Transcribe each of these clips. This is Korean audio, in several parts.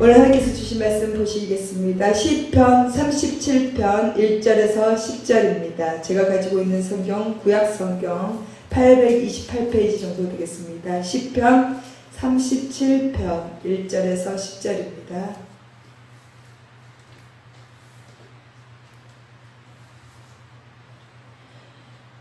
오늘 하나님께서 주신 말씀 보시겠습니다. 시편 37편 1절에서 10절입니다. 제가 가지고 있는 성경, 구약 성경 828페이지 정도 되겠습니다. 시편 37편 1절에서 10절입니다.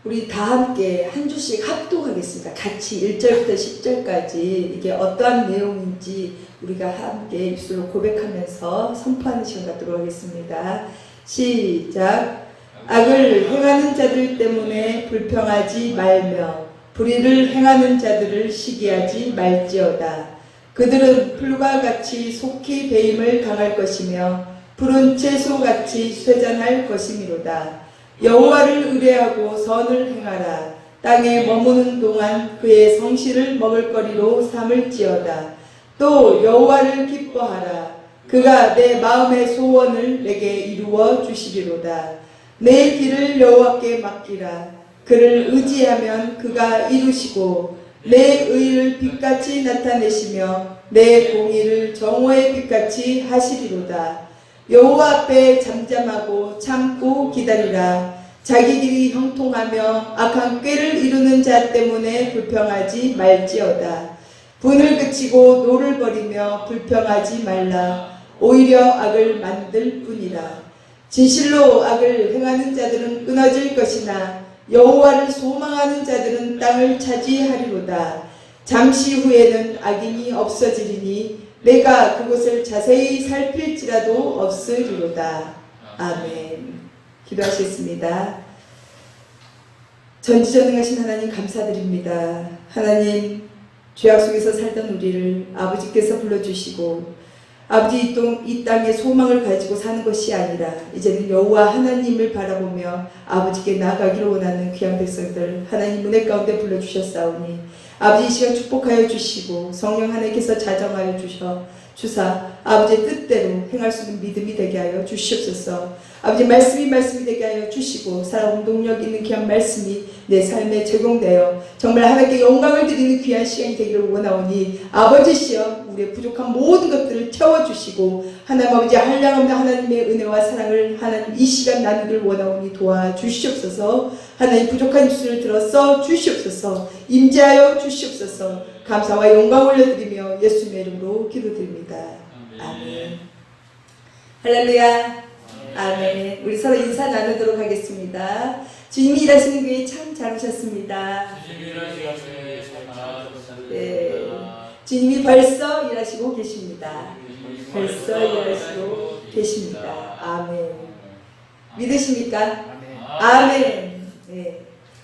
우리 다 함께 한 주씩 합독하겠습니다. 같이 1절부터 10절까지 이게 어떠한 내용인지 우리가 함께 입술로 고백하면서 선포하는 시간 갖도록 하겠습니다. 시작. 악을 행하는 자들 때문에 불평하지 말며 불의를 행하는 자들을 시기하지 말지어다. 그들은 풀과 같이 속히 배임을 당할 것이며 푸른 채소같이 쇠잔할 것이미로다. 여호와를 의뢰하고 선을 행하라. 땅에 머무는 동안 그의 성실을 먹을거리로 삼을지어다. 또 여호와를 기뻐하라. 그가 내 마음의 소원을 내게 이루어 주시리로다. 내 길을 여호와께 맡기라. 그를 의지하면 그가 이루시고 내 의를 빛같이 나타내시며 내 공의를 정오의 빛같이 하시리로다. 여호와 앞에 잠잠하고 참고 기다리라. 자기 길이 형통하며 악한 꾀를 이루는 자 때문에 불평하지 말지어다. 분을 그치고 노를 버리며 불평하지 말라. 오히려 악을 만들 뿐이라. 진실로 악을 행하는 자들은 끊어질 것이나 여호와를 소망하는 자들은 땅을 차지하리로다. 잠시 후에는 악인이 없어지리니 내가 그곳을 자세히 살필지라도 없으리로다. 아멘. 기도하시겠습니다. 전지전능하신 하나님 감사드립니다. 하나님, 죄악 속에서 살던 우리를 아버지께서 불러주시고 아버지 이 땅에 소망을 가지고 사는 것이 아니라 이제는 여호와 하나님을 바라보며 아버지께 나아가기를 원하는 귀한 백성들 하나님 은혜 가운데 불러주셨사오니 아버지 이 시간 축복하여 주시고 성령 하나님께서 자정하여 주사 아버지의 뜻대로 행할 수 있는 믿음이 되게 하여 주시옵소서. 아버지 말씀이 되게 하여 주시고 살아온 동력 있는 귀한 말씀이 내 삶에 적용되어 정말 하나님께 영광을 드리는 귀한 시간이 되기를 원하오니 아버지시여 우리의 부족한 모든 것들을 채워주시고 하나님 아버지 한량없는 하나님의 은혜와 사랑을 하나님 이 시간 나누기를 원하오니 도와주시옵소서. 하나님 부족한 입술을 들어 써 주시옵소서. 임재하여 주시옵소서. 감사와 영광 올려드리며 예수님의 이름으로 기도드립니다. 아멘. 할렐루야. 아멘. 우리 서로 인사 나누도록 하겠습니다. 주님이 일하시는 교회 참 잘 오셨습니다. 네. 주님이 벌써 일하시고 계십니다. 벌써 일하시고 계십니다. 아멘. 믿으십니까? 아멘. 네.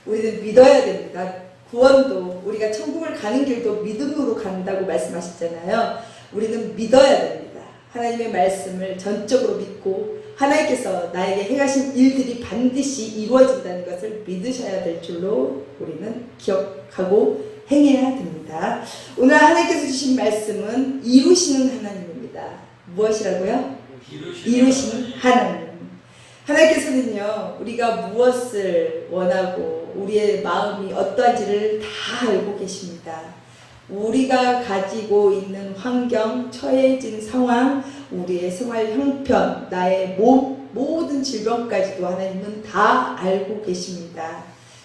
우리는 믿어야 됩니다. 구원도 우리가 천국을 가는 길도 믿음으로 간다고 말씀하셨잖아요. 우리는 믿어야 됩니다. 하나님의 말씀을 전적으로 믿고 하나님께서 나에게 행하신 일들이 반드시 이루어진다는 것을 믿으셔야 될 줄로 우리는 기억하고 행해야 됩니다. 오늘 하나님께서 주신 말씀은 이루시는 하나님입니다. 무엇이라고요? 이루시는 하나님. 하나님께서는요, 우리가 무엇을 원하고 우리의 마음이 어떠한지를 다 알고 계십니다. 우리가 가지고 있는 환경, 처해진 상황, 우리의 생활 형편, 나의 모든 질병까지도 하나님은 다 알고 계십니다.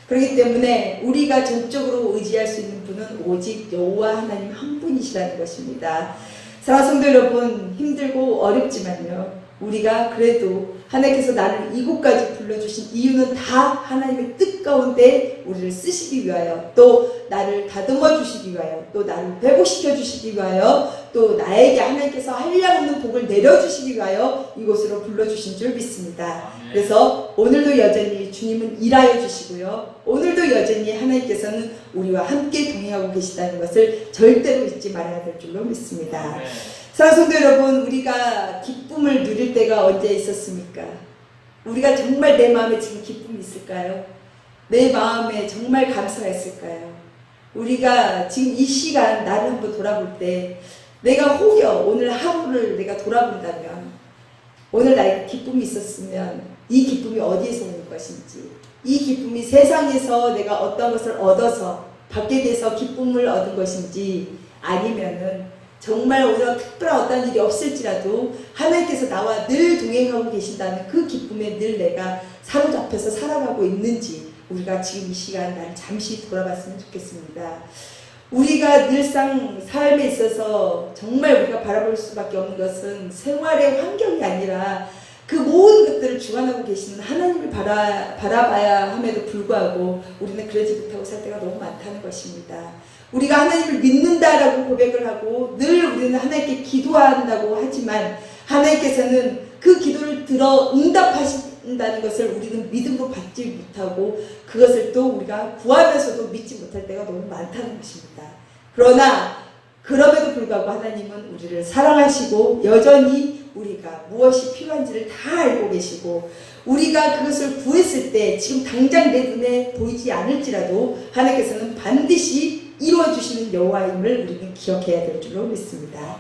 그렇기 때문에 우리가 전적으로 의지할 수 있는 분은 오직 여호와 하나님 한 분이시라는 것입니다. 사랑하는 성도 여러분, 힘들고 어렵지만요, 우리가 그래도 하나님께서 나를 이곳까지 불러주신 이유는 다 하나님의 뜻 가운데 우리를 쓰시기 위하여, 또 나를 다듬어 주시기 위하여, 또 나를 회복시켜 주시기 위하여, 또 나에게 하나님께서 한량없는 복을 내려주시기 위하여 이곳으로 불러주신 줄 믿습니다. 그래서 오늘도 여전히 주님은 일하여 주시고요, 오늘도 여전히 하나님께서는 우리와 함께 동행하고 계시다는 것을 절대로 잊지 말아야 될 줄로 믿습니다. 사랑하는 성도 여러분, 우리가 기쁨을 누릴 때가 언제 있었습니까? 우리가 정말 내 마음에 지금 기쁨이 있을까요? 내 마음에 정말 감사가 있을까요? 우리가 지금 이 시간 나를 한번 돌아볼 때 내가 혹여 오늘 하루를 내가 돌아본다면 오늘 나에게 기쁨이 있었으면 이 기쁨이 어디에서 오는 것인지, 이 기쁨이 세상에서 내가 어떤 것을 얻어서 받게 돼서 기쁨을 얻은 것인지, 아니면은 정말 오늘 특별한 어떤 일이 없을지라도 하나님께서 나와 늘 동행하고 계신다는 그 기쁨에 늘 내가 사로잡혀서 살아가고 있는지 우리가 지금 이 시간 날 잠시 돌아봤으면 좋겠습니다. 우리가 늘상 삶에 있어서 정말 우리가 바라볼 수밖에 없는 것은 생활의 환경이 아니라 그 모든 것들을 주관하고 계시는 하나님을 바라봐야 함에도 불구하고 우리는 그러지 못하고 살 때가 너무 많다는 것입니다. 우리가 하나님을 믿는다라고 고백을 하고 늘 우리는 하나님께 기도한다고 하지만 하나님께서는 그 기도를 들어 응답하신다는 것을 우리는 믿음으로 받지 못하고 그것을 또 우리가 구하면서도 믿지 못할 때가 너무 많다는 것입니다. 그러나 그럼에도 불구하고 하나님은 우리를 사랑하시고 여전히 우리가 무엇이 필요한지를 다 알고 계시고 우리가 그것을 구했을 때 지금 당장 내 눈에 보이지 않을지라도 하나님께서는 반드시 이루어주시는 여호와임을 우리는 기억해야 될 줄로 믿습니다.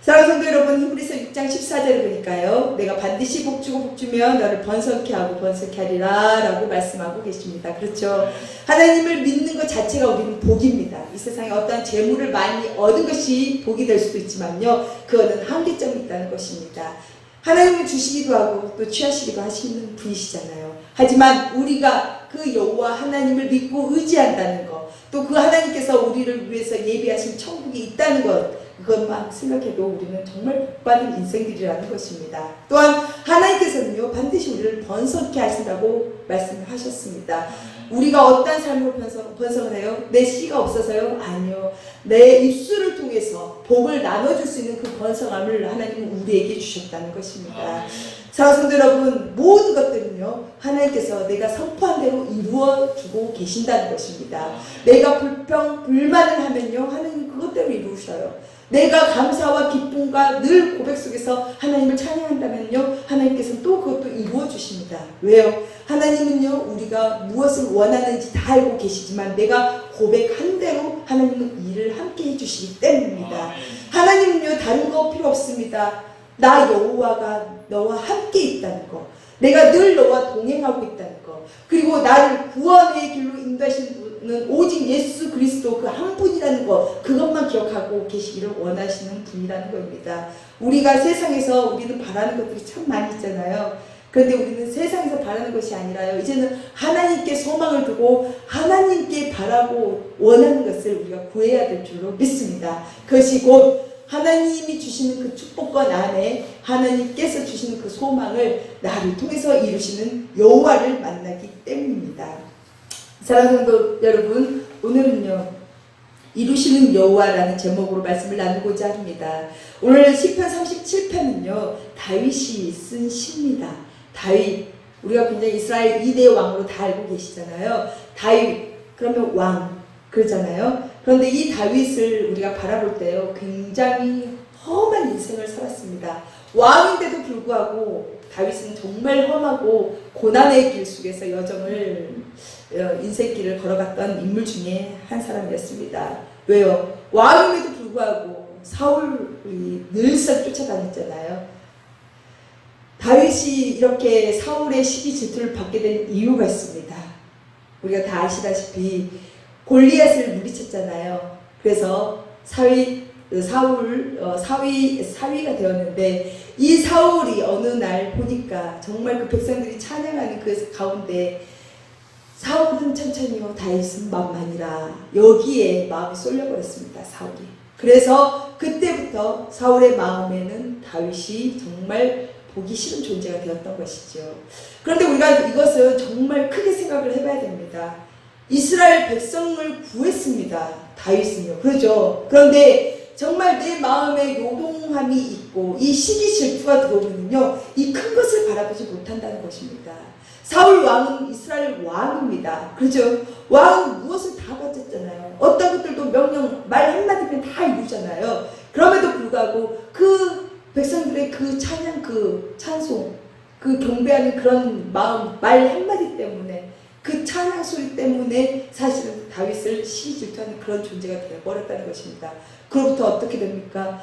사랑하는 성도 여러분, 히브리서 6장 14절을 보니까요, 내가 반드시 복주고 복주면 너를 번성케 하고 번성케 하리라 라고 말씀하고 계십니다. 그렇죠? 하나님을 믿는 것 자체가 우리는 복입니다. 이 세상에 어떠한 재물을 많이 얻은 것이 복이 될 수도 있지만요, 그거는 한계점이 있다는 것입니다. 하나님은 주시기도 하고 또 취하시기도 하시는 분이시잖아요. 하지만 우리가 그 여호와 하나님을 믿고 의지한다는 것, 또 그 하나님께서 우리를 위해서 예비하신 천국이 있다는 것, 그것만 생각해도 우리는 정말 복받은 인생들이라는 것입니다. 또한 하나님께서는요, 반드시 우리를 번성케 하신다고 말씀하셨습니다. 우리가 어떤 삶으로 번성을 해요? 내 씨가 없어서요? 아니요. 내 입술을 통해서 복을 나눠줄 수 있는 그 번성함을 하나님은 우리에게 주셨다는 것입니다. 사랑하는 성도 여러분, 모든 것들은요, 하나님께서 내가 선포한 대로 이루어주고 계신다는 것입니다. 내가 불평불만을 하면요, 하나님 그것대로 이루셔요. 내가 감사와 기쁨과 늘 고백 속에서 하나님을 찬양한다면요, 하나님께서는 또 그것도 이루어 주십니다. 왜요? 하나님은요, 우리가 무엇을 원하는지 다 알고 계시지만 내가 고백한 대로 하나님은 일을 함께 해주시기 때문입니다. 하나님은요, 다른 거 필요 없습니다. 나 여호와가 너와 함께 있다는 거, 내가 늘 너와 동행하고 있다는 거, 그리고 나를 구원의 길로 인도하시는 분은 오직 예수 그리스도 그 한 분이라는 거, 그것만 기억하고 계시기를 원하시는 분이라는 겁니다. 우리가 세상에서 우리는 바라는 것들이 참 많이 있잖아요. 그런데 우리는 세상에서 바라는 것이 아니라요, 이제는 하나님께 소망을 두고 하나님께 바라고 원하는 것을 우리가 구해야 될 줄로 믿습니다. 그것이 곧 하나님이 주시는 그 축복권 안에 하나님께서 주시는 그 소망을 나를 통해서 이루시는 여호와를 만나기 때문입니다. 사랑하는 성도 여러분, 오늘은요, 이루시는 여호와라는 제목으로 말씀을 나누고자 합니다. 오늘 시편 37편은요, 다윗이 쓴 시입니다. 다윗, 우리가 굉장히 이스라엘 2대 왕으로 다 알고 계시잖아요. 다윗, 그러면 왕, 그러잖아요. 그런데 이 다윗을 우리가 바라볼 때요, 굉장히 험한 인생을 살았습니다. 왕인데도 불구하고 다윗은 정말 험하고 고난의 길 속에서 인생길을 걸어갔던 인물 중에 한 사람이었습니다. 왜요? 왕임에도 불구하고 사울이 늘상 쫓아다녔잖아요. 다윗이 이렇게 사울의 시기 질투를 받게 된 이유가 있습니다. 우리가 다 아시다시피 골리앗을 물리쳤잖아요. 그래서 사위가 되었는데, 이 사울이 어느 날 보니까 정말 그 백성들이 찬양하는 그 가운데 사울은 천천히요, 다윗은 만만이라, 여기에 마음이 쏠려버렸습니다. 사울이. 그래서 그때부터 사울의 마음에는 다윗이 정말 보기 싫은 존재가 되었던 것이죠. 그런데 우리가 이것은 정말 크게 생각을 해봐야 됩니다. 이스라엘 백성을 구했습니다. 다윗은요. 그렇죠. 그런데 정말 내 마음에 요동함이 있고 이 시기 질투가 들어오면요, 이 큰 것을 바라보지 못한다는 것입니다. 사울 왕은 이스라엘 왕입니다. 그렇죠. 왕은 무엇을 다 가졌잖아요. 어떤 것들도 명령, 말 한마디면 다 이루잖아요. 그럼에도 불구하고 그 백성들의 그 찬양, 그 찬송, 그 경배하는 그런 마음, 말 한마디 때문에, 그 찬양 소리 때문에 사실은 다윗을 시기 질투하는 그런 존재가 되어버렸다는 것입니다. 그로부터 어떻게 됩니까?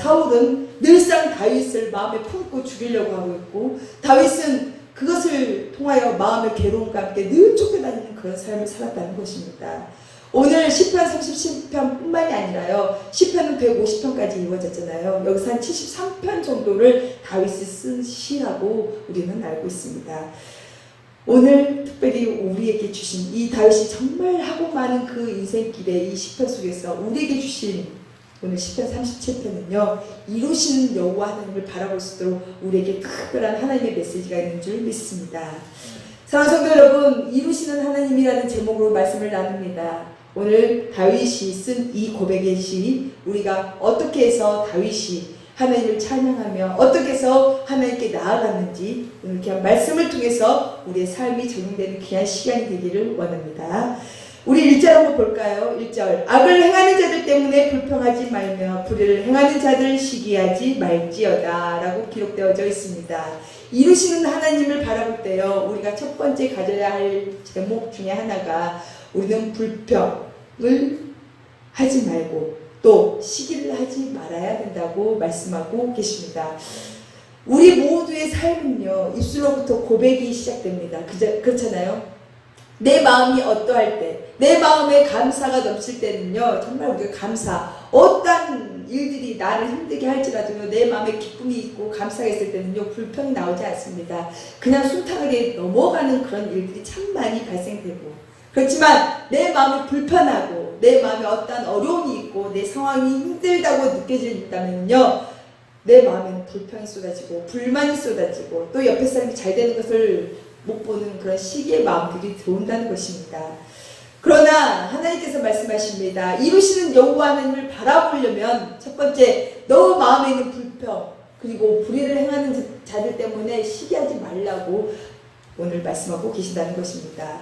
사울은 늘상 다윗을 마음에 품고 죽이려고 하고 있고, 다윗은 그것을 통하여 마음의 괴로움과 함께 늘 쫓겨다니는 그런 삶을 살았다는 것입니다. 오늘 시편 37편뿐만이 아니라요. 시편은 150편까지 이루어졌잖아요. 여기서 한 73편 정도를 다윗이 쓴 시라고 우리는 알고 있습니다. 오늘 특별히 우리에게 주신 이 다윗이 정말 하고 많은 그 인생길의 이 시편 속에서 우리에게 주신 오늘 시편 37편은요. 이루시는 여호와 하나님을 바라볼 수 있도록 우리에게 특별한 하나님의 메시지가 있는 줄 믿습니다. 사랑하는 성도 여러분, 이루시는 하나님이라는 제목으로 말씀을 나눕니다. 오늘 다윗이 쓴 이 고백의 시, 우리가 어떻게 해서 다윗이 하나님을 찬양하며 어떻게 해서 하나님께 나아갔는지 오늘 귀한 말씀을 통해서 우리의 삶이 적용되는 귀한 시간이 되기를 원합니다. 우리 1절 한번 볼까요? 1절. 악을 행하는 자들 때문에 불평하지 말며 불의를 행하는 자들 시기하지 말지어다 라고 기록되어져 있습니다. 이루시는 하나님을 바라볼 때요, 우리가 첫 번째 가져야 할 제목 중에 하나가 우리는 불평을 하지 말고 또 시기를 하지 말아야 된다고 말씀하고 계십니다. 우리 모두의 삶은요, 입술로부터 고백이 시작됩니다. 그렇잖아요? 내 마음이 어떠할 때, 내 마음에 감사가 넘칠 때는요, 정말 우리가 감사, 어떤 일들이 나를 힘들게 할지라도요, 내 마음에 기쁨이 있고 감사가 있을 때는요, 불평이 나오지 않습니다. 그냥 순탄하게 넘어가는 그런 일들이 참 많이 발생되고, 그렇지만 내 마음이 불편하고 내 마음에 어떤 어려움이 있고 내 상황이 힘들다고 느껴진다면요, 내 마음에는 불평이 쏟아지고 불만이 쏟아지고 또 옆에 사람이 잘 되는 것을 못 보는 그런 시기의 마음들이 들어온다는 것입니다. 그러나 하나님께서 말씀하십니다. 이루시는 여호와 하나님을 바라보려면 첫 번째, 너 마음에 있는 불평 그리고 불의를 행하는 자들 때문에 시기하지 말라고 오늘 말씀하고 계신다는 것입니다.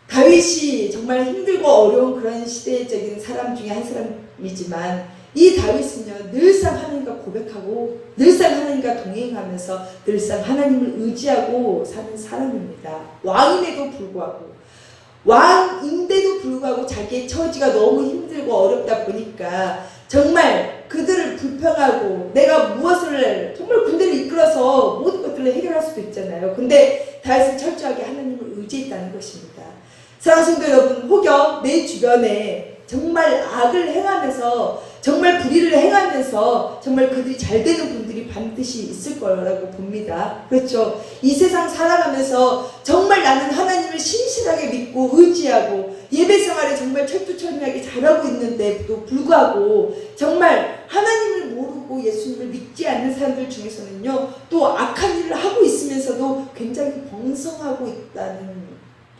다윗이 정말 힘들고 어려운 그런 시대적인 사람 중에 한 사람이지만 이 다윗은요, 늘상 하나님과 고백하고 늘상 하나님과 동행하면서 늘상 하나님을 의지하고 사는 사람입니다. 왕임에도 불구하고, 왕인데도 불구하고 자기의 처지가 너무 힘들고 어렵다 보니까 정말 그들을 불평하고 내가 무엇을 정말 군대를 이끌어서 모든 것들을 해결할 수도 있잖아요. 근데 다윗은 철저하게 하나님을 의지했다는 것입니다. 사랑하는 성도 여러분, 혹여 내 주변에 정말 악을 행하면서 정말 불의를 행하면서 정말 그들이 잘 되는 분들이 반드시 있을 거라고 봅니다. 그렇죠? 이 세상 살아가면서 정말 나는 하나님을 신실하게 믿고 의지하고 예배 생활에 정말 철두철미하게 잘하고 있는데도 불구하고 정말 하나님을 모르고 예수님을 믿지 않는 사람들 중에서는요, 또 악한 일을 하고 있으면서도 굉장히 번성하고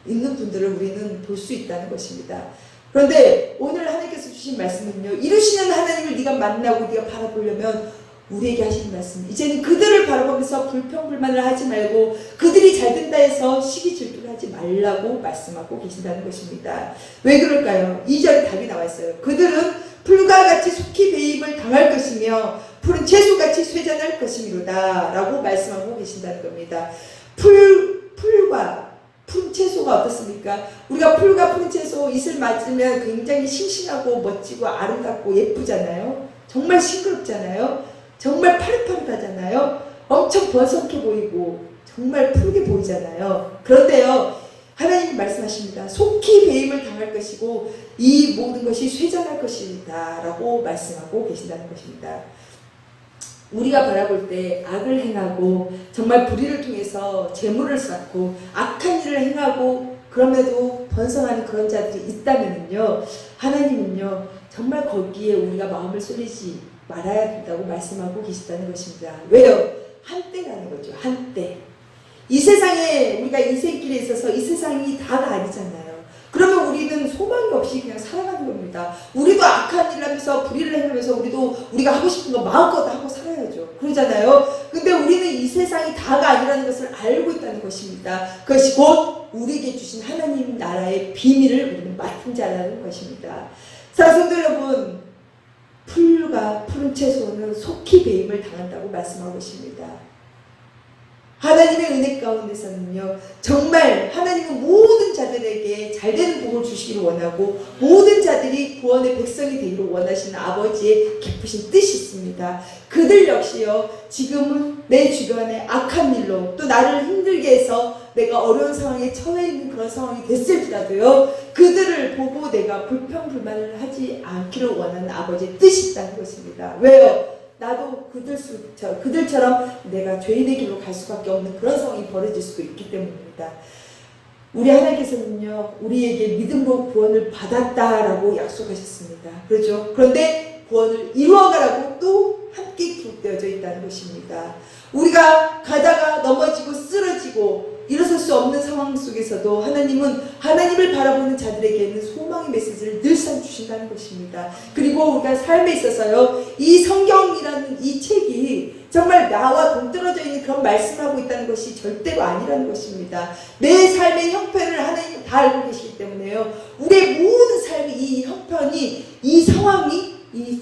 있는 분들을 우리는 볼 수 있다는 것입니다. 그런데 오늘 하나님께서 주신 말씀은요, 이루시는 하나님을 네가 만나고 네가 바라보려면 우리에게 하신 말씀, 이제는 그들을 바라보면서 불평불만을 하지 말고 그들이 잘 된다 해서 시기 질투를 하지 말라고 말씀하고 계신다는 것입니다. 왜 그럴까요? 2절에 답이 나와 있어요. 그들은 풀과 같이 속히 배임을 당할 것이며 푸른 채소같이 쇠잔할 것이미로다 라고 말씀하고 계신다는 겁니다. 풀과 푸른 채소가 어떻습니까? 우리가 풀과 푸른 채소 잇을 맞으면 굉장히 싱싱하고 멋지고 아름답고 예쁘잖아요. 정말 싱그럽잖아요. 정말 파릇파릇하잖아요. 엄청 버석해 보이고 정말 푸르게 보이잖아요. 그런데요, 하나님이 말씀하십니다. 속히 배임을 당할 것이고 이 모든 것이 쇠잔할 것이다 라고 말씀하고 계신다는 것입니다. 우리가 바라볼 때 악을 행하고 정말 불의를 통해서 재물을 쌓고 악한 일을 행하고 그럼에도 번성하는 그런 자들이 있다면요, 하나님은요 정말 거기에 우리가 마음을 쏠리지 말아야 된다고 말씀하고 계시다는 것입니다. 왜요? 한때라는 거죠. 한때. 이 세상에 우리가 인생길에 있어서 이 세상이 다가 아니잖아요. 그러면 우리는 소망이 없이 그냥 살아가는 겁니다. 우리도 악한 일을 하면서 불의를 행하면서 우리가 하고 싶은 거 마음껏 하고 살아야죠. 그러잖아요. 근데 우리는 이 세상이 다가 아니라는 것을 알고 있다는 것입니다. 그것이 곧 우리에게 주신 하나님 나라의 비밀을 우리는 맡은 자라는 것입니다. 사랑하는 성도 여러분, 풀과 푸른 채소는 속히 배임을 당한다고 말씀하고 있습니다. 하나님의 은혜 가운데서는요, 정말 하나님은 모든 자들에게 잘되는 복을 주시기를 원하고 모든 자들이 자들이 구원의 백성이 되기를 원하시는 아버지의 기쁘신 뜻이 있습니다. 그들 역시요, 지금은 내 주변에 악한 일로 또 나를 힘들게 해서 내가 어려운 상황에 처해 있는 그런 상황이 됐을지라도요, 그들을 보고 내가 불평불만을 하지 않기를 원하는 아버지의 뜻이 있다는 것입니다. 왜요? 나도 그들처럼 내가 죄인의 길로 갈 수밖에 없는 그런 상황이 벌어질 수도 있기 때문입니다. 우리 하나님께서는요, 우리에게 믿음으로 구원을 받았다라고 약속하셨습니다. 그렇죠? 그런데 구원을 이루어가라고 또 함께 기록되어져 있다는 것입니다. 우리가 가다가 넘어지고 쓰러지고 일어설 수 없는 상황 속에서도 하나님은 하나님을 바라보는 자들에게는 소망의 메시지를 늘상 주신다는 것입니다. 그리고 우리가 삶에 있어서요, 이 성경이라는 이 책이 정말 나와 동떨어져 있는 그런 말씀을 하고 있다는 것이 절대로 아니라는 것입니다. 내 삶의 형편을 하나님은 다 알고 계시기 때문에요, 우리의 모든 삶의 이 형편이, 이 상황이 이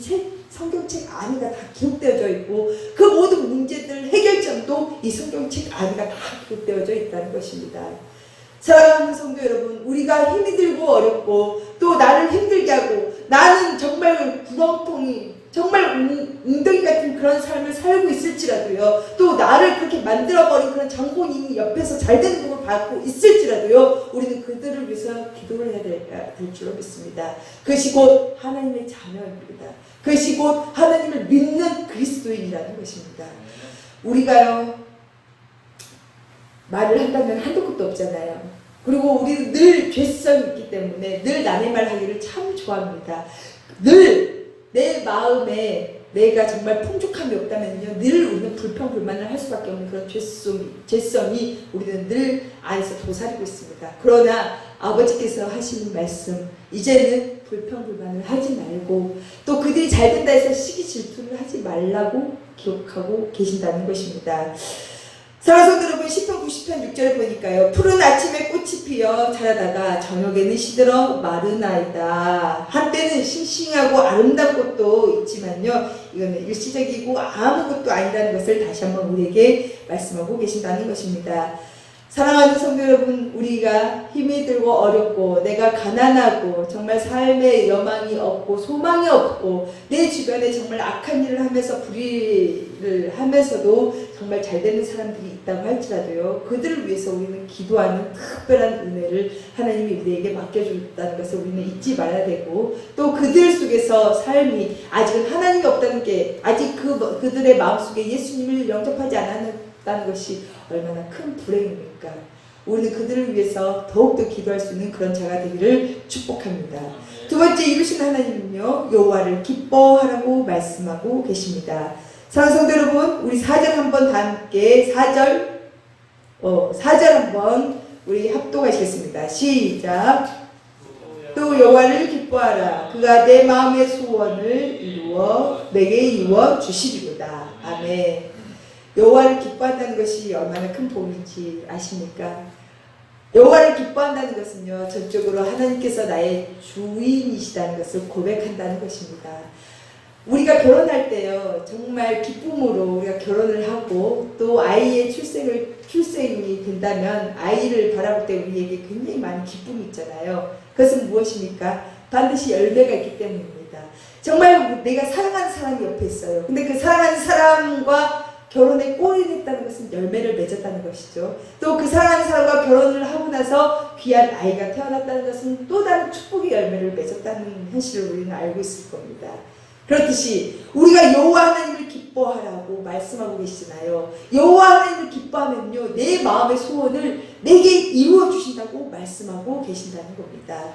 성경책 안에가 다 기록되어져 있고, 그 모든 문제들 해결점도 이 성경책 안에가 다 기록되어져 있다는 것입니다. 사랑하는 성도 여러분, 우리가 힘이 들고 어렵고 또 나를 힘들게 하고 나는 정말 구렁텅이, 정말 웅덩이 같은 그런 삶을 살고 있을지라도요, 또 나를 그렇게 만들어버린 그런 장본인이 옆에서 잘되는 걸 받고 있을지라도요, 우리는 그들을 위해서 기도를 해야 될 줄로 믿습니다. 그것이 곧 하나님의 자녀입니다. 그것이 곧 하나님을 믿는 그리스도인이라는 것입니다. 우리가요, 말을 한다면 한도 끝도 없잖아요. 그리고 우리는 늘 죄성이 있기 때문에 늘 남의 말 하기를 참 좋아합니다. 늘 내 마음에 내가 정말 풍족함이 없다면요, 늘 우리는 불평불만을 할 수밖에 없는 그런 죄성이 우리는 늘 안에서 도사리고 있습니다. 그러나 아버지께서 하시는 말씀, 이제는 불평불만을 하지 말고 또 그들이 잘된다 해서 시기 질투를 하지 말라고 기록하고 계신다는 것입니다. 사랑하는 성도 여러분, 시편 90편 6절에 보니까요, 푸른 아침에 꽃이 피어 자라다가 저녁에는 시들어 마르나이다. 한때는 싱싱하고 아름다운 꽃도 있지만요, 이거는 일시적이고 아무것도 아니라는 것을 다시 한번 우리에게 말씀하고 계신다는 것입니다. 사랑하는 성도 여러분, 우리가 힘이 들고 어렵고 내가 가난하고 정말 삶에 여망이 없고 소망이 없고 내 주변에 정말 악한 일을 하면서 불의를 하면서도 정말 잘 되는 사람들이 있다고 할지라도요, 그들을 위해서 우리는 기도하는 특별한 은혜를 하나님이 우리에게 맡겨줬다는 것을 우리는 잊지 말아야 되고, 또 그들 속에서 삶이 아직은 하나님이 없다는 게, 아직 그들의 마음속에 예수님을 영접하지 않았다는 것이 얼마나 큰 불행입니까? 우리는 그들을 위해서 더욱더 기도할 수 있는 그런 자가 되기를 축복합니다. 두 번째, 이루신 하나님은요, 여호와를 기뻐하라고 말씀하고 계십니다. 사랑하는 성도 여러분, 우리 4절 한번 다 함께 4절 한번 우리 합독하시겠습니다. 시작. 또 여호와를 기뻐하라. 그가 내 마음의 소원을 내게 이루어 주시리로다. 아멘. 여호와를 기뻐한다는 것이 얼마나 큰 복인지 아십니까? 여호와를 기뻐한다는 것은요, 전적으로 하나님께서 나의 주인이시다는 것을 고백한다는 것입니다. 우리가 결혼할 때요, 정말 기쁨으로 우리가 결혼을 하고 또 아이의 출생이 된다면 아이를 바라볼 때 우리에게 굉장히 많은 기쁨이 있잖아요. 그것은 무엇입니까? 반드시 열매가 있기 때문입니다. 정말 내가 사랑하는 사람이 옆에 있어요. 근데 그 사랑하는 사람과 결혼에 골인했다는 것은 열매를 맺었다는 것이죠. 또 그 사랑하는 사람과 결혼을 하고 나서 귀한 아이가 태어났다는 것은 또 다른 축복의 열매를 맺었다는 현실을 우리는 알고 있을 겁니다. 그렇듯이 우리가 여호와 하나님을 기뻐하라고 말씀하고 계시잖아요. 여호와 하나님을 기뻐하면요, 내 마음의 소원을 내게 이루어 주신다고 말씀하고 계신다는 겁니다.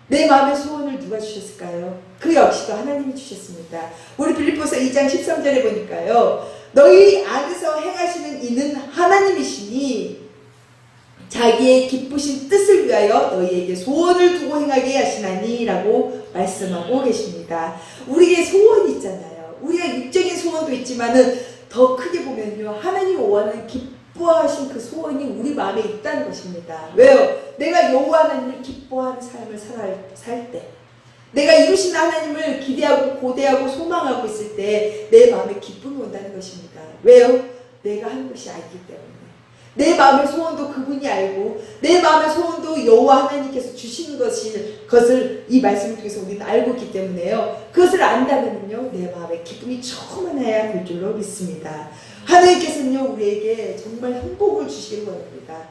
내 마음의 소원을 누가 주셨을까요? 그 역시도 하나님이 주셨습니다. 우리 빌립보서 2장 13절에 보니까요, 너희 안에서 행하시는 이는 하나님이시니 자기의 기쁘신 뜻을 위하여 너희에게 소원을 두고 행하게 하시나니 라고 말씀하고 계십니다. 우리에게 소원이 있잖아요. 우리가 육적인 소원도 있지만은 더 크게 보면요, 하나님이 원하는 기뻐하신 그 소원이 우리 마음에 있다는 것입니다. 왜요? 내가 여호와 하나님을 기뻐하는 삶을 살 때, 내가 이루신 하나님을 기대하고 고대하고 소망하고 있을 때 내 마음에 기쁨이 온다는 것입니다. 왜요? 내가 하는 것이 아니기 때문에. 내 마음의 소원도 그분이 알고 내 마음의 소원도 여호와 하나님께서 주시는 것을 이 말씀을 통해서 우리는 알고 있기 때문에요. 그것을 안다면요 내 마음에 기쁨이 충만해야 될 줄로 믿습니다. 하나님께서는요 우리에게 정말 행복을 주시길 원합니다.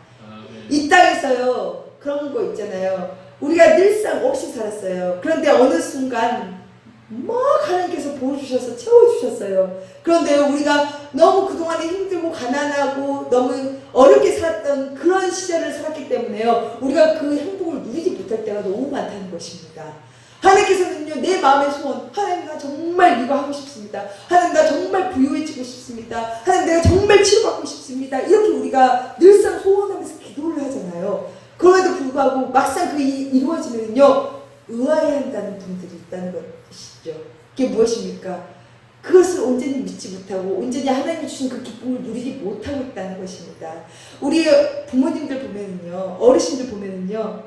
이 땅에서요 그런 거 있잖아요. 우리가 늘상 없이 살았어요. 그런데 어느 순간 막 하나님께서 보여주셔서 채워주셨어요. 그런데 우리가 너무 그동안에 힘들고 가난하고 너무 어렵게 살았던 그런 시절을 살았기 때문에요 우리가 그 행복을 누리지 못할 때가 너무 많다는 것입니다. 하나님께서는요 내 마음의 소원, 하나님 나 정말 이거 하고 싶습니다. 하나님 나 정말 부유해지고 싶습니다. 하나님 내가 정말 치료받고 싶습니다. 이렇게 우리가 늘상 소원하면서 기도를 하잖아요. 그럼에도 불구하고 막상 그게 이루어지면요 의아해 한다는 분들이 있다는 것이죠. 그게 무엇입니까? 그것을 온전히 믿지 못하고 온전히 하나님이 주신 그 기쁨을 누리지 못하고 있다는 것입니다. 우리 부모님들 보면은요 어르신들 보면은요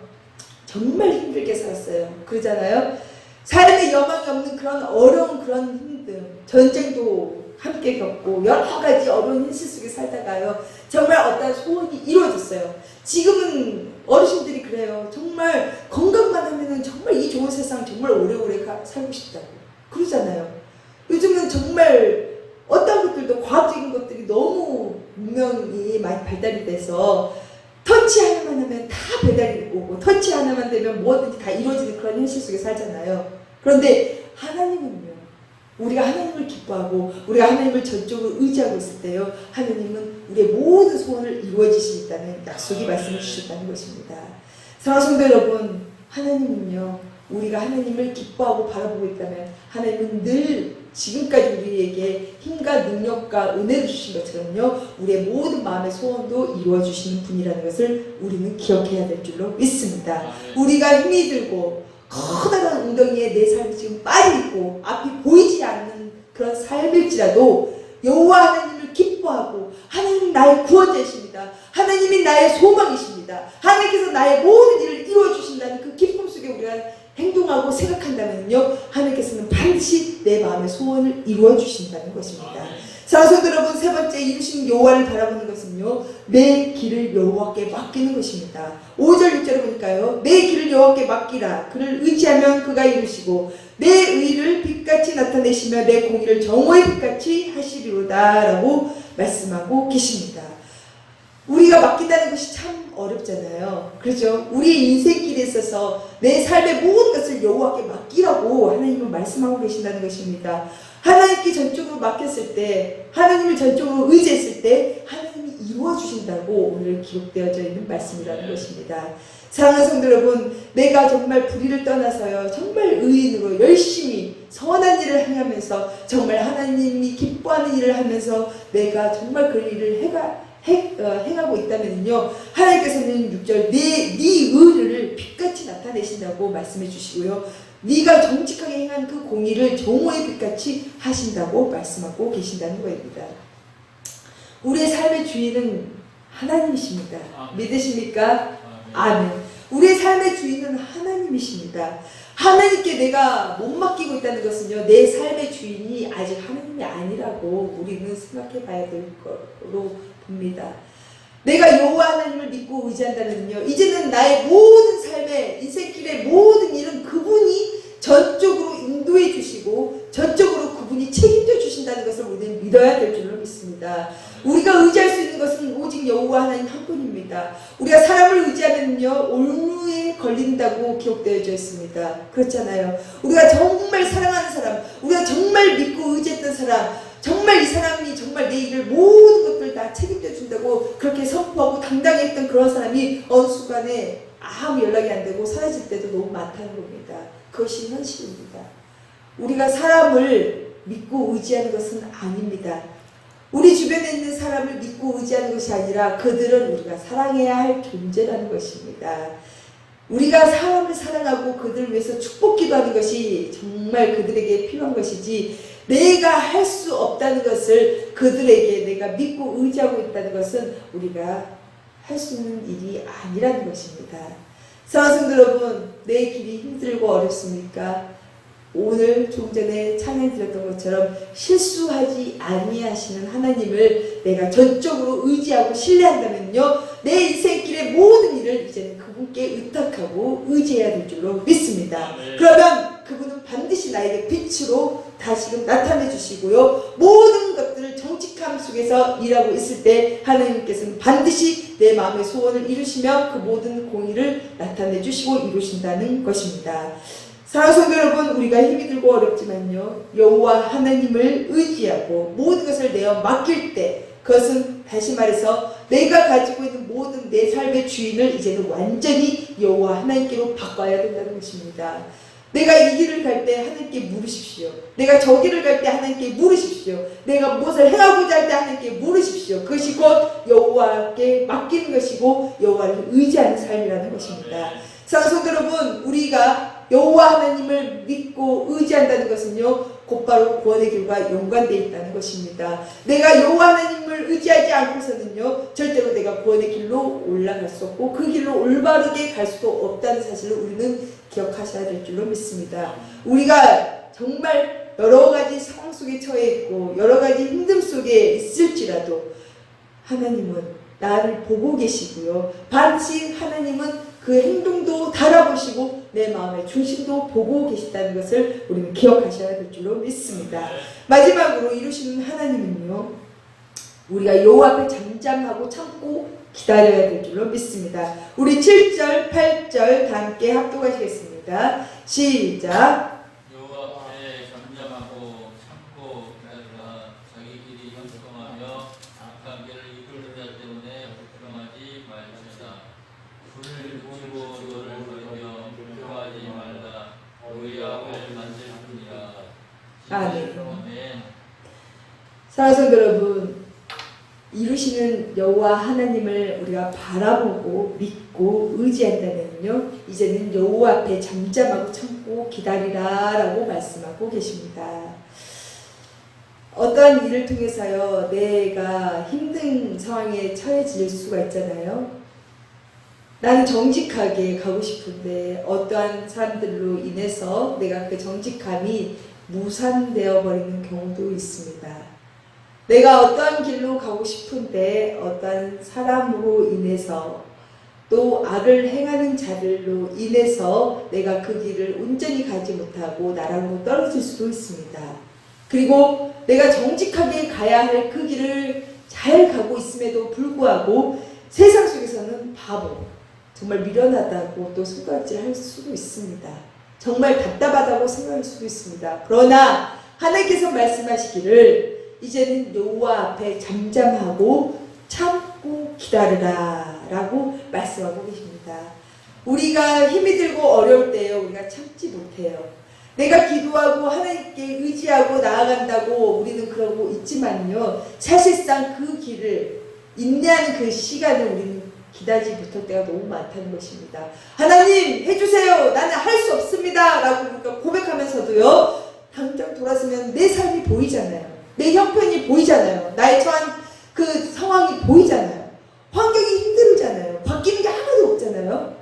정말 힘들게 살았어요. 그러잖아요. 삶에 여망이 없는 그런 어려운 그런 힘듦, 전쟁도 함께 겪고 여러 가지 어려운 현실 속에 살다가요 정말 어떤 소원이 이루어졌어요. 지금은 어르신들이 그래요. 정말 건강만 하면은 정말 이 좋은 세상 정말 오래오래 살고 싶다고 그러잖아요. 요즘은 정말 어떤 것들도 과학적인 것들이 너무 문명이 많이 발달이 돼서 터치 하나만 하면 다 배달이 오고 터치 하나만 되면 뭐든지 다 이루어지는 그런 현실 속에 살잖아요. 그런데 하나님은요 우리가 하나님을 기뻐하고 우리가 하나님을 전적으로 의지하고 있을 때요 하나님은 우리의 모든 소원을 이루어지시겠다는 약속이 말씀을 주셨다는 것입니다. 사랑하는 성도 여러분, 하나님은요 우리가 하나님을 기뻐하고 바라보고 있다면 하나님은 늘 지금까지 우리에게 힘과 능력과 은혜를 주신 것처럼요 우리의 모든 마음의 소원도 이루어주시는 분이라는 것을 우리는 기억해야 될 줄로 믿습니다. 우리가 힘이 들고 커다란 웅덩이에 내 삶이 지금 빠져있고 앞이 보이지 않는 그런 삶일지라도 여호와 하나님을 기뻐하고 하나님 나의 구원자이십니다. 하나님이 나의 소망이십니다. 하나님께서 나의 모든 일을 이루어주신다는 그 기쁨 속에 우리가 행동하고 생각한다면요 하나님께서는 반드시 내 마음의 소원을 이루어주신다는 것입니다. 사랑하는 성도 여러분, 세 번째 이루신 여호와를 바라보는 것은요 내 길을 여호와께 맡기는 것입니다. 5절 6절에 보니까요 내 길을 여호와께 맡기라. 그를 의지하면 그가 이루시고 내 의를 빛같이 나타내시며 내 공의를 정오의 빛같이 하시리로다 라고 말씀하고 계십니다. 우리가 맡긴다는 것이 참 어렵잖아요. 그렇죠? 우리 인생길에 있어서 내 삶의 모든 것을 여호와께 맡기라고 하나님은 말씀하고 계신다는 것입니다. 하나님께 전적으로 맡겼을 때, 하나님을 전적으로 의지했을 때 하나님이 이루어주신다고 오늘 기록되어져 있는 말씀이라는 것입니다. 사랑하는 성도 여러분, 내가 정말 불의를 떠나서요 정말 의인으로 열심히 선한 일을 행하면서 정말 하나님이 기뻐하는 일을 하면서 내가 정말 그 일을 행하고 있다면요 하나님께서는 6절 네 의를 빛같이 나타내신다고 말씀해 주시고요 네가 정직하게 행한 그 공의를 정오의 빛같이 하신다고 말씀하고 계신다는 것입니다. 우리의 삶의 주인은 하나님이십니다. 믿으십니까? 아멘. 우리의 삶의 주인은 하나님이십니다. 하나님께 내가 못 맡기고 있다는 것은요 내 삶의 주인이 아직 하나님이 아니라고 우리는 생각해 봐야 될 거로 봅니다. 내가 여호와 하나님을 믿고 의지한다면요 이제는 나의 모든 삶의 인생길의 모든 일은 그분이 전적으로 인도해 주시고 전적으로 그분이 책임져 주신다는 것을 우리는 믿어야 될 줄로 믿습니다. 우리가 의지할 수 있는 것은 오직 여호와 하나님 한 분입니다. 우리가 사람을 의지하면요 올무에 걸린다고 기록되어져 있습니다. 그렇잖아요. 우리가 정말 사랑하는 사람, 우리가 정말 믿고 의지했던 사람, 정말 이 사람이 정말 내 일을 모든 것들 다 책임져 준다고 그렇게 선포하고 당당히 했던 그런 사람이 어느 순간에 아무 연락이 안 되고 사라질 때도 너무 많다는 겁니다. 그것이 현실입니다. 우리가 사람을 믿고 의지하는 것은 아닙니다. 우리 주변에 있는 사람을 믿고 의지하는 것이 아니라 그들은 우리가 사랑해야 할 존재라는 것입니다. 우리가 사람을 사랑하고 그들을 위해서 축복 기도하는 것이 정말 그들에게 필요한 것이지 내가 할 수 없다는 것을 그들에게 내가 믿고 의지하고 있다는 것은 우리가 할 수 있는 일이 아니라는 것입니다. 사랑하는 성도 여러분, 내 길이 힘들고 어렵습니까? 오늘 조금 전에 찬양 드렸던 것처럼 실수하지 아니하시는 하나님을 내가 전적으로 의지하고 신뢰한다면요, 내 인생길의 모든 일을 이제는 그분께 의탁하고 의지해야 될 줄로 믿습니다. 그러면 그분은 반드시 나에게 빛으로 다시금 나타내 주시고요, 모든 것들을 정직함 속에서 일하고 있을 때 하나님께서는 반드시 내 마음의 소원을 이루시며 그 모든 공의를 나타내 주시고 이루신다는 것입니다. 사랑하는 성도 여러분, 우리가 힘이 들고 어렵지만요, 여호와 하나님을 의지하고 모든 것을 내어 맡길 때, 그것은 다시 말해서 내가 가지고 있는 모든 내 삶의 주인을 이제는 완전히 여호와 하나님께로 바꿔야 된다는 것입니다. 내가 이 길을 갈 때 하나님께 물으십시오. 내가 저 길을 갈 때 하나님께 물으십시오. 내가 무엇을 행하고자 할 때 하나님께 물으십시오. 그것이 곧 여호와께 맡기는 것이고 여호와를 의지하는 삶이라는 것입니다. 사랑하는 성도 여러분, 우리가 여호와 하나님을 믿고 의지한다는 것은요, 곧바로 구원의 길과 연관되어 있다는 것입니다. 내가 여호와 하나님을 의지하지 않고서는요, 절대로 내가 구원의 길로 올라갈 수 없고 그 길로 올바르게 갈 수도 없다는 사실을 우리는 기억하셔야 될 줄로 믿습니다. 우리가 정말 여러 가지 상황 속에 처해 있고 여러 가지 힘듦 속에 있을지라도 하나님은 나를 보고 계시고요, 반드시 하나님은 그 행동도 달아보시고 내 마음의 중심도 보고 계시다는 것을 우리는 기억하셔야 될 줄로 믿습니다. 마지막으로 이루시는 하나님은요, 우리가 여호와 앞에 잠잠하고 참고 기다려야 될 줄로 믿습니다. 우리 7절, 8절 다 함께 합독하시겠습니다. 시작. 여호와 앞에 잠잠하고 참고 기다리라. 자기 길이 형통하며 악한 길을 이끌는 자 때문에 불평하지 말지어다. 불을 붙이고 너를 버리며 불평하지 말라. 너희 악을 만질 뿐이라. 아멘. 사랑하는 성도 여러분, 이루시는 여호와 하나님을 우리가 바라보고 믿고 의지한다면요, 이제는 여호와 앞에 잠잠하고 참고 기다리라 라고 말씀하고 계십니다. 어떠한 일을 통해서요, 내가 힘든 상황에 처해질 수가 있잖아요. 나는 정직하게 가고 싶은데 어떠한 사람들로 인해서 내가 그 정직함이 무산되어 버리는 경우도 있습니다. 내가 어떠한 길로 가고 싶은데 어떠한 사람으로 인해서 또 악을 행하는 자들로 인해서 내가 그 길을 온전히 가지 못하고 나랑도 떨어질 수도 있습니다. 그리고 내가 정직하게 가야 할 그 길을 잘 가고 있음에도 불구하고 세상 속에서는 바보, 정말 미련하다고 또 손가락질 할 수도 있습니다. 정말 답답하다고 생각할 수도 있습니다. 그러나 하나님께서 말씀하시기를 이제는 여호와 앞에 잠잠하고 참고 기다리라 라고 말씀하고 계십니다. 우리가 힘이 들고 어려울 때요, 우리가 참지 못해요. 내가 기도하고 하나님께 의지하고 나아간다고 우리는 그러고 있지만요, 사실상 그 길을 인내하는 그 시간을 우리는 기다리지 못할 때가 너무 많다는 것입니다. 하나님 해주세요, 나는 할 수 없습니다 라고 우리가 고백하면서도요, 당장 돌아서면 내 삶이 보이잖아요. 내 형편이 보이잖아요. 나의 처한 그 상황이 보이잖아요. 환경이 힘들잖아요. 바뀌는 게 하나도 없잖아요.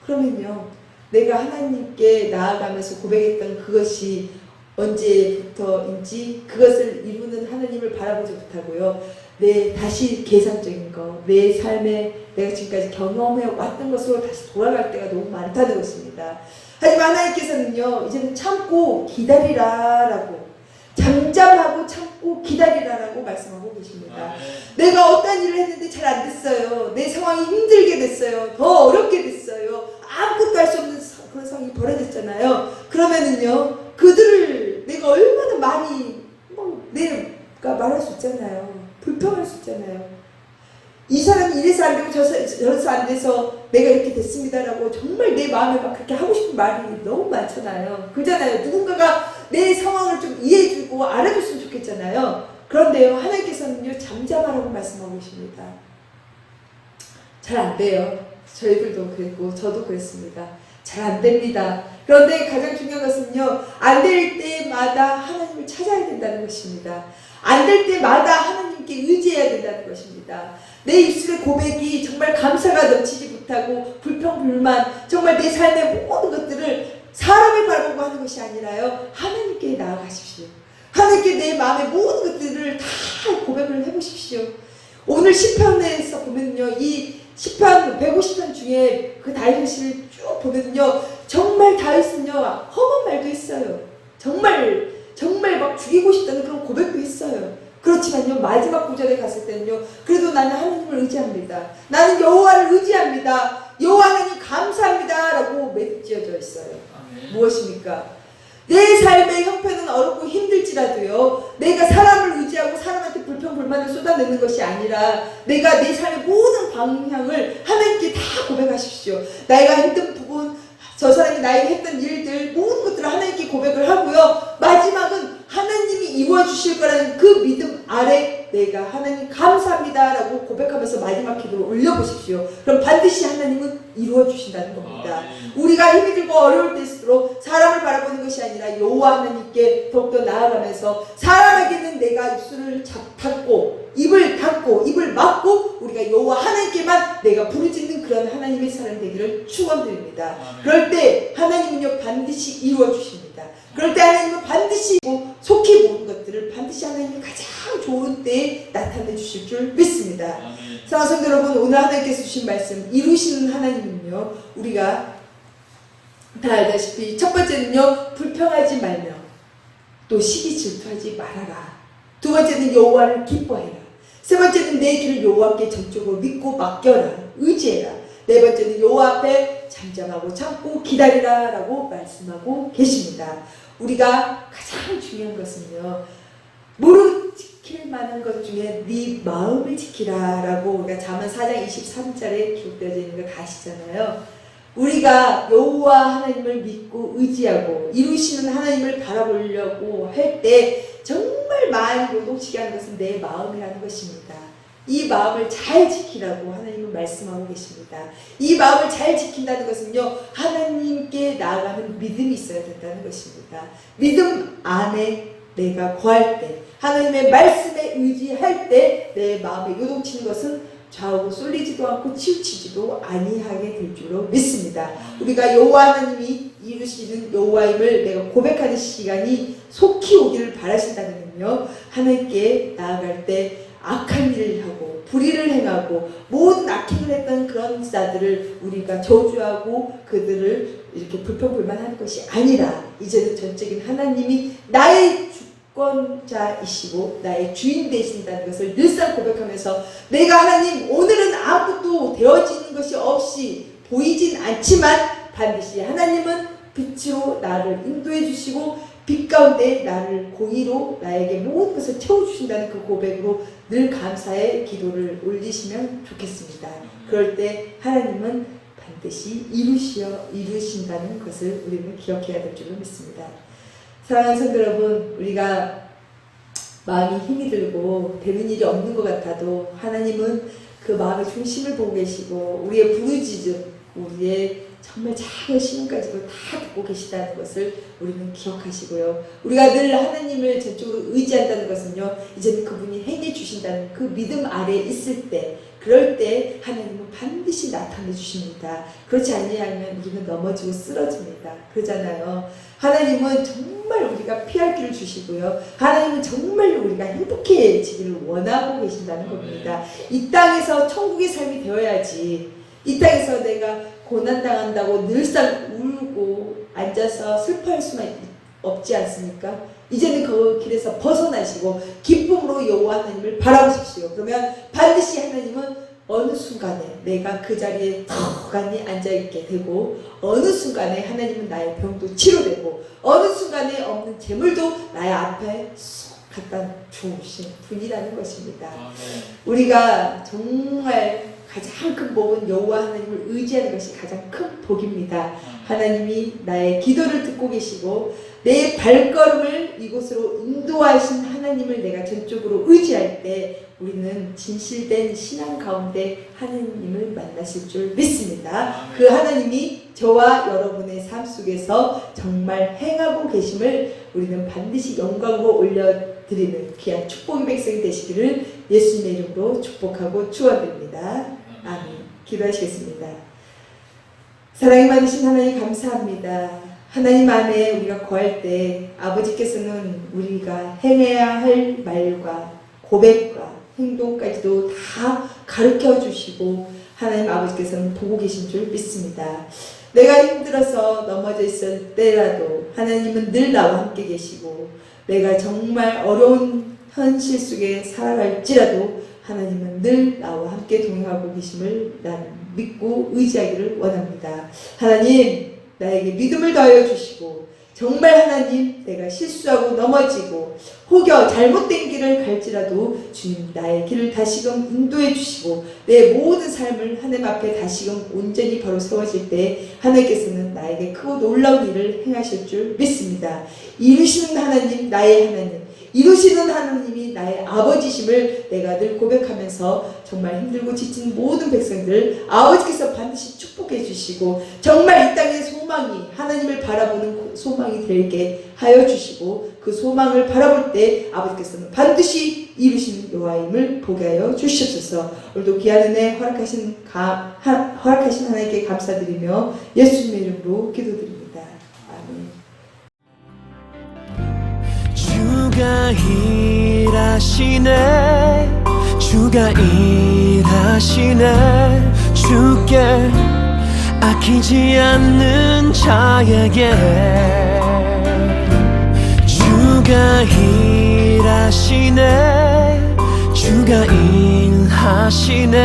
그러면요, 내가 하나님께 나아가면서 고백했던 그것이 언제부터인지 그것을 이루는 하나님을 바라보지 못하고요, 내 다시 계산적인 거, 내 삶에 내가 지금까지 경험해 왔던 것으로 다시 돌아갈 때가 너무 많다는 것입니다. 하지만 하나님께서는요, 이제는 참고 기다리라 라고, 잠잠하고 참고 기다리라라고 말씀하고 계십니다. 내가 어떤 일을 했는데 잘 안 됐어요. 내 상황이 힘들게 됐어요. 더 어렵게 됐어요. 아무것도 할 수 없는 그런 상황이 벌어졌잖아요. 그러면은요, 그들을 내가 얼마나 많이 내가 말할 수 있잖아요. 불평할 수 있잖아요. 이 사람이 이래서 안 되고 저래서 안 돼서 내가 이렇게 됐습니다라고 정말 내 마음에 막 그렇게 하고 싶은 말이 너무 많잖아요. 그러잖아요. 누군가가 내 상황을 좀 이해해주고 알아줬으면 좋겠잖아요. 그런데요, 하나님께서는요, 잠잠하라고 말씀하고 계십니다. 잘 안 돼요. 저희들도 그랬고 저도 그랬습니다. 잘 안 됩니다. 그런데 가장 중요한 것은요, 안 될 때마다 하나님을 찾아야 된다는 것입니다. 안 될 때마다 하나님께 의지해야 된다는 것입니다. 내 입술의 고백이 정말 감사가 넘치지 못하고 불평불만, 정말 내 삶의 모든 것들을 사람을 바라보고 하는 것이 아니라요, 하나님께 나아가십시오. 하나님께 내 마음의 모든 것들을 다 고백을 해보십시오. 오늘 시편에서 보면요, 이 시편 150편 중에 그 다윗의 시를 쭉 보면요, 정말 다윗은요 험한 말도 했어요. 정말 막 죽이고 싶다는 그런 고백도 했어요. 그렇지만요, 마지막 구절에 갔을 때는요, 그래도 나는 하나님을 의지합니다. 나는 여호와를 의지합니다. 여호와 하나님 감사합니다 라고 맺어져 있어요. 무엇입니까? 내 삶의 형편은 어렵고 힘들지라도요, 내가 사람을 의지하고 사람한테 불평불만을 쏟아내는 것이 아니라 내가 내 삶의 모든 방향을 하나님께 다 고백하십시오. 내가 힘든 부분, 저 사람이 나에게 했던 일들, 모든 것들을 하나님께 고백을 하고요, 마지막은 하나님이 이루어주실 거라는 그 믿음 아래 내가 하나님 감사합니다 라고 고백하면서 마지막 기도를 올려보십시오. 그럼 반드시 하나님은 이루어주신다는 겁니다. 우리가 힘이 들고 어려울 때일수록 사람을 바라보는 것이 아니라 여호와 하나님께 더욱더 나아가면서, 사람에게는 내가 입술을 닫고 입을 막고 우리가 여호와 하나님께만 내가 부르짖는 그런 하나님의 사람 되기를 축원드립니다. 그럴 때 하나님은요 반드시 이루어주십니다. 그럴 때 하나님은 반드시 속히 모든 것들을 반드시 하나님이 가장 좋은 때에 나타내 주실 줄 믿습니다. 사랑하는 성도 여러분, 오늘 하나님께서 주신 말씀, 이루시는 하나님은요, 우리가 다 알다시피 첫 번째는요, 불평하지 말며 또 시기 질투하지 말아라. 두 번째는 여호와를 기뻐해라. 세 번째는 내 길을 여호와께 전적으로 믿고 맡겨라. 의지해라. 네 번째는 여호와 앞에 잠잠하고 참고 기다리라 라고 말씀하고 계십니다. 우리가 가장 중요한 것은요, 무릇 지킬 만한 것 중에 네 마음을 지키라 라고 우리가 잠언 4장 23절에 기록되어져 있는 거 다 아시잖아요. 우리가 여호와 하나님을 믿고 의지하고 이루시는 하나님을 바라보려고 할 때 정말 많이 요동치게 하는 것은 내 마음이라는 것입니다. 이 마음을 잘 지키라고 하나님은 말씀하고 계십니다. 이 마음을 잘 지킨다는 것은요, 하나님께 나아가는 믿음이 있어야 된다는 것입니다. 믿음 안에 내가 거할 때, 하나님의 말씀에 의지할 때 내 마음에 요동치는 것은 좌우로 쏠리지도 않고 치우치지도 아니하게 될 줄로 믿습니다. 우리가 여호와 하나님이 이루시는 여호와임을 내가 고백하는 시간이 속히 오기를 바라신다면요, 하나님께 나아갈 때 악한 일을 하고 불의를 행하고 모든 악행을 했던 그런 자들을 우리가 저주하고 그들을 이렇게 불평불만하는 것이 아니라, 이제는 전적인 하나님이 나의 주권자이시고 나의 주인 되신다는 것을 늘상 고백하면서, 내가 하나님 오늘은 아무것도 되어지는 것이 없이 보이진 않지만 반드시 하나님은 빛으로 나를 인도해 주시고 빛 가운데 나를 공의로 나에게 모든 것을 채워주신다는 그 고백으로 늘 감사의 기도를 올리시면 좋겠습니다. 그럴 때 하나님은 반드시 이루신다는 것을 우리는 기억해야 될 줄로 믿습니다. 사랑하는 성도 여러분, 우리가 마음이 힘이 들고 되는 일이 없는 것 같아도 하나님은 그 마음의 중심을 보고 계시고 우리의 부르짖음, 우리의 정말 작은 시간까지도 다 듣고 계시다는 것을 우리는 기억하시고요. 우리가 늘 하나님을 전적으로 의지한다는 것은요, 이제는 그분이 행해 주신다는 그 믿음 아래에 있을 때, 그럴 때 하나님은 반드시 나타내 주십니다. 그렇지 아니하면 우리는 넘어지고 쓰러집니다. 그러잖아요. 하나님은 정말 우리가 피할 길을 주시고요, 하나님은 정말 우리가 행복해지기를 원하고 계신다는 겁니다. 이 땅에서 천국의 삶이 되어야지, 이 땅에서 내가 고난당한다고 늘상 울고 앉아서 슬퍼할 수만 없지 않습니까? 이제는 그 길에서 벗어나시고 기쁨으로 여호와 하나님을 바라보십시오. 그러면 반드시 하나님은 어느 순간에 내가 그 자리에 덕간히 앉아있게 되고, 어느 순간에 하나님은 나의 병도 치료되고, 어느 순간에 없는 재물도 나의 앞에 쏙 갖다 주신 분이라는 것입니다. 우리가 정말 가장 큰 복은 여호와 하나님을 의지하는 것이 가장 큰 복입니다. 하나님이 나의 기도를 듣고 계시고 내 발걸음을 이곳으로 인도하신 하나님을 내가 전적으로 의지할 때 우리는 진실된 신앙 가운데 하나님을 만나실 줄 믿습니다. 그 하나님이 저와 여러분의 삶 속에서 정말 행하고 계심을 우리는 반드시 영광으로 올려드리는 귀한 축복의 백성이 되시기를 예수님의 이름으로 축복하고 축원드립니다. 아멘. 기도하시겠습니다. 사랑이 많으신 하나님 감사합니다. 하나님 안에 우리가 거할 때 아버지께서는 우리가 행해야 할 말과 고백과 행동까지도 다 가르쳐 주시고 하나님 아버지께서는 보고 계신 줄 믿습니다. 내가 힘들어서 넘어져 있을 때라도 하나님은 늘 나와 함께 계시고, 내가 정말 어려운 현실 속에 살아갈지라도 하나님은 늘 나와 함께 동행하고 계심을 나는 믿고 의지하기를 원합니다. 하나님, 나에게 믿음을 더하여 주시고, 정말 하나님, 내가 실수하고 넘어지고 혹여 잘못된 길을 갈지라도 주님 나의 길을 다시금 인도해 주시고, 내 모든 삶을 하나님 앞에 다시금 온전히 바로 세워질 때 하나님께서는 나에게 크고 놀라운 일을 행하실 줄 믿습니다. 이루시는 하나님, 나의 하나님, 이루시는 하나님이 나의 아버지심을 내가 늘 고백하면서 정말 힘들고 지친 모든 백성들 아버지께서 반드시 축복해 주시고, 정말 이 땅의 소망이 하나님을 바라보는 소망이 되게 하여 주시고, 그 소망을 바라볼 때 아버지께서는 반드시 이루시는 여호와임을 보게 하여 주시옵소서. 오늘도 귀한 은혜 허락하신 하나님께 감사드리며 예수님의 이름으로 기도드립니다. 아멘. 주가 일하시네, 주가 일하시네. 주께 아끼지 않는 자에게 주가 일하시네, 주가 일하시네.